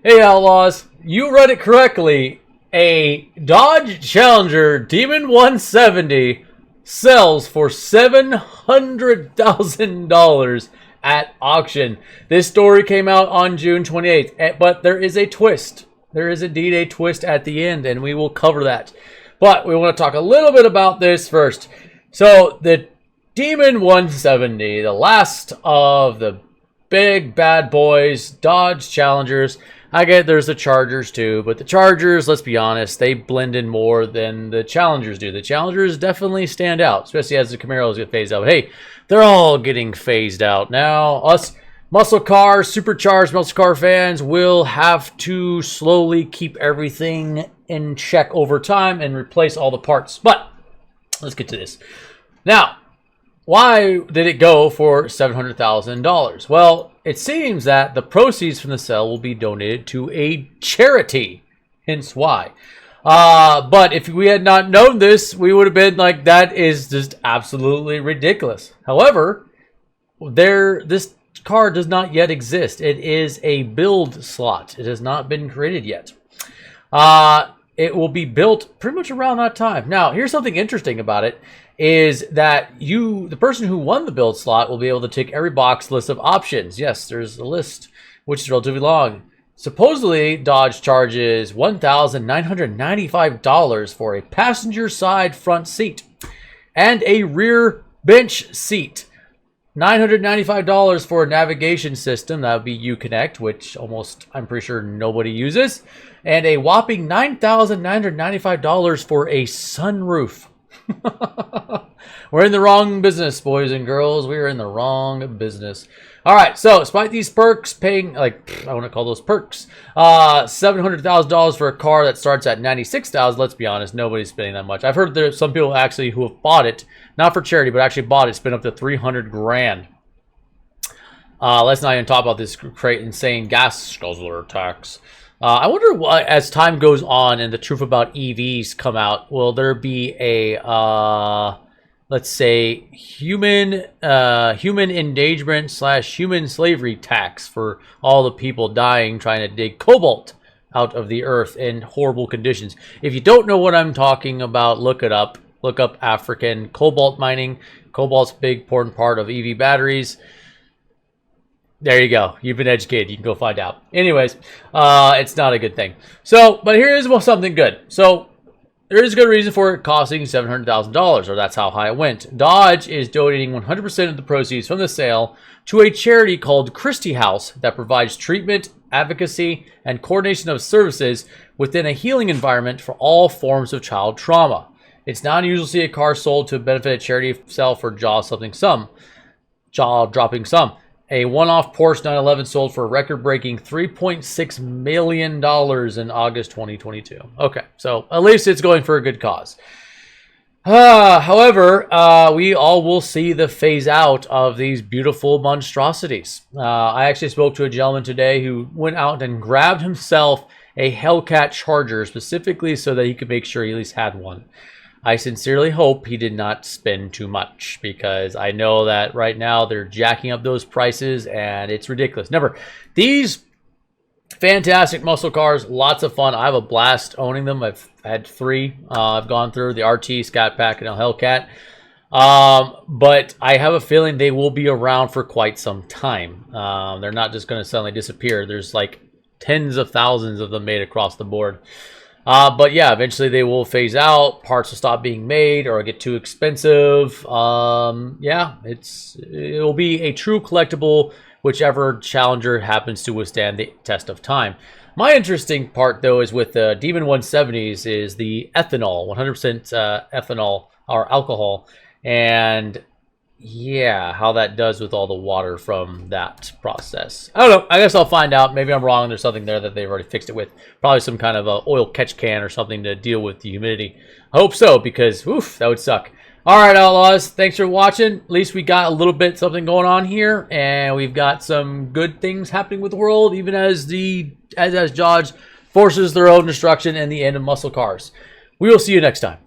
Hey Outlaws, you read it correctly. A Dodge Challenger Demon 170 sells for $700,000 at auction. This story came out on June 28th, but there is a twist. There is indeed a twist at the end, and we will cover that. But we want to talk a little bit about this first. So the Demon 170, the last of the big bad boys, Dodge Challengers. I get there's the Chargers too, but the Chargers, let's be honest, they blend in more than the Challengers do. The Challengers definitely stand out, especially as the Camaros get phased out. Hey, they're all getting phased out now. Us muscle car, supercharged muscle car fans will have to slowly keep everything in check over time and replace all the parts. But let's get to this. Now, why did it go for $700,000? Well, it seems that the proceeds from the sale will be donated to a charity, hence why. But if we had not known this, we would have been like, that is just absolutely ridiculous. However, this car does not yet exist. It is a build slot. It has not been created yet. It will be built pretty much around that time. Now, here's something interesting about it, is that the person who won the build slot will be able to tick every box list of options. Yes, there's a list, which is relatively long. Supposedly, Dodge charges $1,995 for a passenger side front seat and a rear bench seat. $995 for a navigation system, that would be Uconnect, which I'm pretty sure nobody uses, and a whopping $9,995 for a sunroof. We're in the wrong business, boys and girls. We are in the wrong business. All right, so despite these perks, paying, I want to call those perks, $700,000 for a car that starts at $96,000. Let's be honest, nobody's spending that much. I've heard there's some people actually who have bought it, not for charity, but actually bought it, spent up to $300,000. Let's not even talk about this insane gas guzzler tax. I wonder what, as time goes on and the truth about EVs come out, will there be a, let's say, human endangerment / human slavery tax for all the people dying trying to dig cobalt out of the earth in horrible conditions? If you don't know what I'm talking about, look it up. Look up African cobalt mining. Cobalt's a big important part of EV batteries. There you go. You've been educated. You can go find out. Anyways, it's not a good thing. So, but here is something good. So, there is a good reason for it costing $700,000, or that's how high it went. Dodge is donating 100% of the proceeds from the sale to a charity called Christie House that provides treatment, advocacy, and coordination of services within a healing environment for all forms of child trauma. It's not unusual to see a car sold to benefit a charity sale for jaw-dropping sum. A one-off Porsche 911 sold for a record-breaking $3.6 million in August 2022. Okay, so at least it's going for a good cause. However, we all will see the phase out of these beautiful monstrosities. I actually spoke to a gentleman today who went out and grabbed himself a Hellcat Charger specifically so that he could make sure he at least had one. I sincerely hope he did not spend too much, because I know that right now they're jacking up those prices and it's ridiculous. Remember, these fantastic muscle cars, lots of fun. I have a blast owning them. I've had 3. I've gone through the RT, Scat Pack, and a Hellcat. But I have a feeling they will be around for quite some time. They're not just going to suddenly disappear. There's like tens of thousands of them made across the board. But yeah, eventually they will phase out. Parts will stop being made or get too expensive. Yeah, it will be a true collectible, whichever Challenger happens to withstand the test of time. My interesting part, though, is with the Demon 170s is the ethanol, 100% ethanol or alcohol, and yeah, how that does with all the water from that process. I don't know. I guess I'll find out. Maybe I'm wrong. There's something there that they've already fixed it with. Probably some kind of a oil catch can or something to deal with the humidity. I hope so, because oof, that would suck. All right, Outlaws. Thanks for watching. At least we got a little bit something going on here, and we've got some good things happening with the world, even as Dodge forces their own destruction and the end of muscle cars. We will see you next time.